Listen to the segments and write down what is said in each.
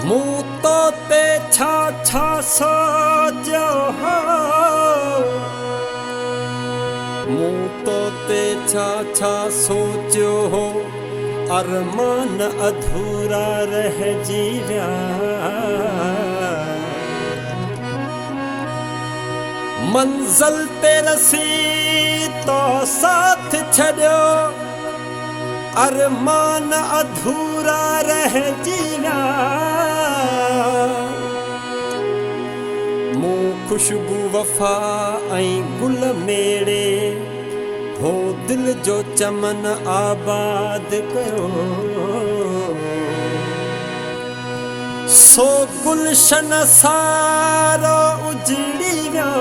मुँह तो ते छा सोचो हो, मुँह तो ते छा सोचो हो, अरमान अधूरा रह जीव्या। मंजिल ते रसी तो साथ छड़ो, अरमान अधूरा रह जीव्या। मुँह खुशबू वफा ऐं गुल मेड़े हो, दिल जो चमन आबाद कयो। सो गुलशन सारो उजड़ी वियो,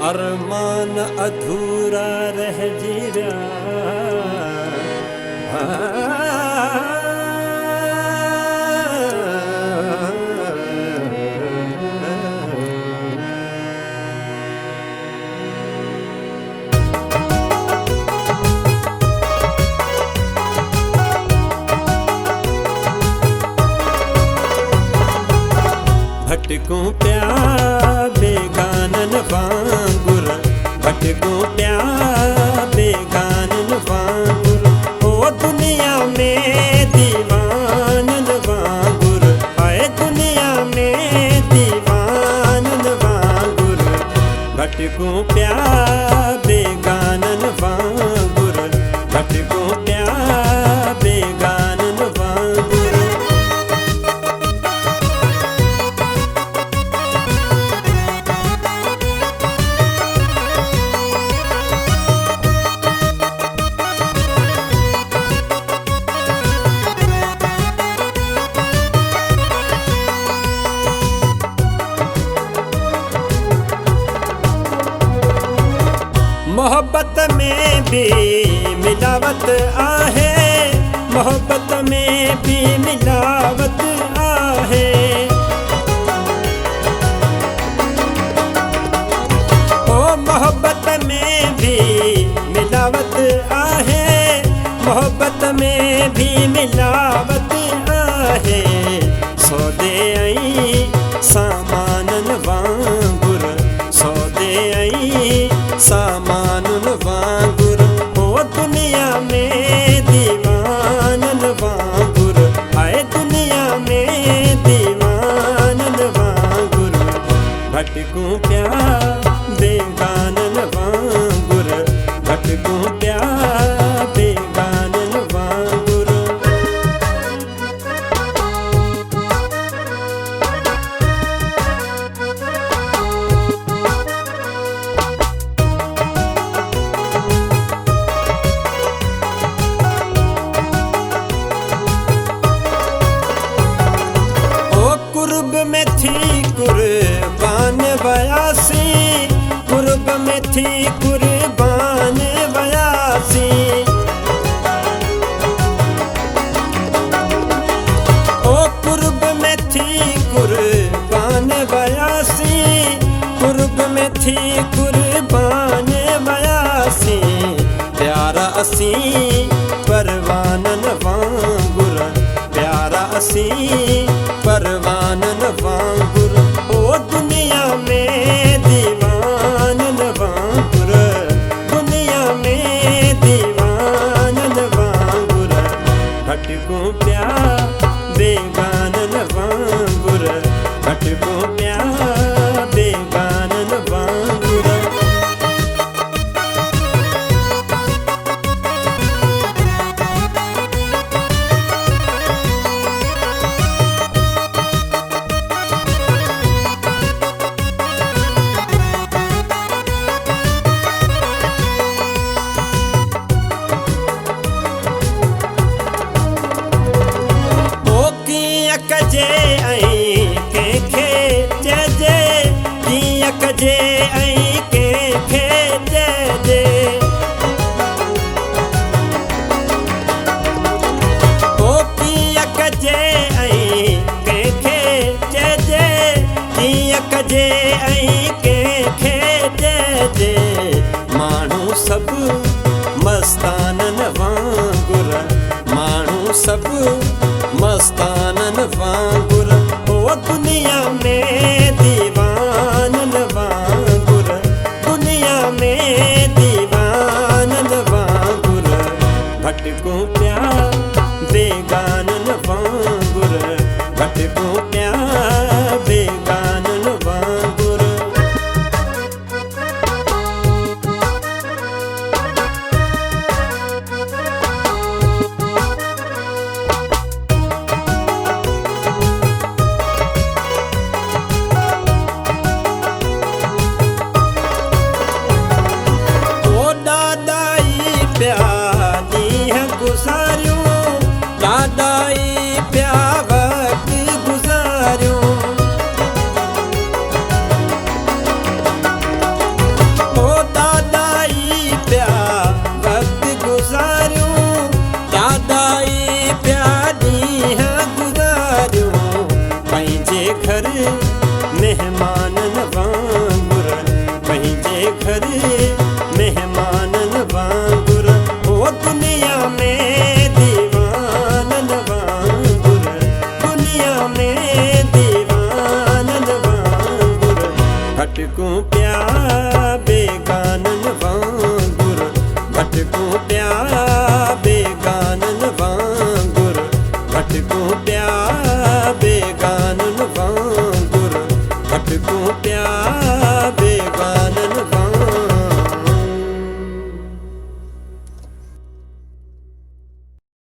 अरमान अधूरा रह जीव्या। भटकूं प्या बेगानन वांगुर, भटकूं प्या बेगानन वांगुर, ओ दुनिया में दीवानन वांगुर, आए दुनिया में दीवानन वांगुर। भटकूं प्या बेगानन वांगुर, भटकूं प्या बेगानन वांगुर। मोहब्बत में भी मिलावट आहे, मोहब्बत में भी मिलावट आहे। ओ मोहब्बत में भी मिलावट आहे, मोहब्बत में भी मिलावट आहे। सौदे आई सामानन वांगुर, सौदे आई सामानन वांगुर, ओ दुनिया में दीवानन वांगुर, आए दुनिया में दीवानन वांगुर। भटकूं प्या बेगानन वांगुर, भटकूं प्या बेगानन वांगुर। कुर्ब में थी कुर्बान बयासी, कुर्ब में थी कुर्बान बयासी। ओ कुर्ब में थी कुर्बान बयासी, कुर्ब में थी कुर्बान बयासी। प्यारा असी परवानन वांगुर, प्यारा असी परवानन वांगुर, ओ दुनिया में दीवानन वांगुर, दुनिया में दीवानन वांगुर। भटकूं प्या बेगानन वांगुर, भटकूं प्या बेगानन वांगुर। कजे ऐं कंहिंखे चइजे, कीअं कजे ऐं कंहिंखे चइजे। ओ कीअं कजे ऐं कंहिंखे चइजे, कीअं कजे ऐं कंहिंखे चइजे। माण्हू सभु मस्तानन वांगुर, माण्हू सभु मस्त मस्तानन वांगुर ओ दुनिया में दीवानन वांगुर दुनिया में दीवानन वांगुर भटकूं प्या बेगानन वांगुर भटकूं प्या बेगानन वांगुर दादाई प्या वक्त गुजारूं ओ दादाई प्या वक्त गुजारूं दादाई प्या ॾींहं गुजारूं पंहिंजे घर मेहमानन वांगुर पंहिंजे घर मेहमानन वांगुर ओ दुनिया में भटकूं प्या बेगानन वांगुर भटकूं प्या बेगानन वांगुर भटकूं प्या बेगानन वांगुर भटकूं प्या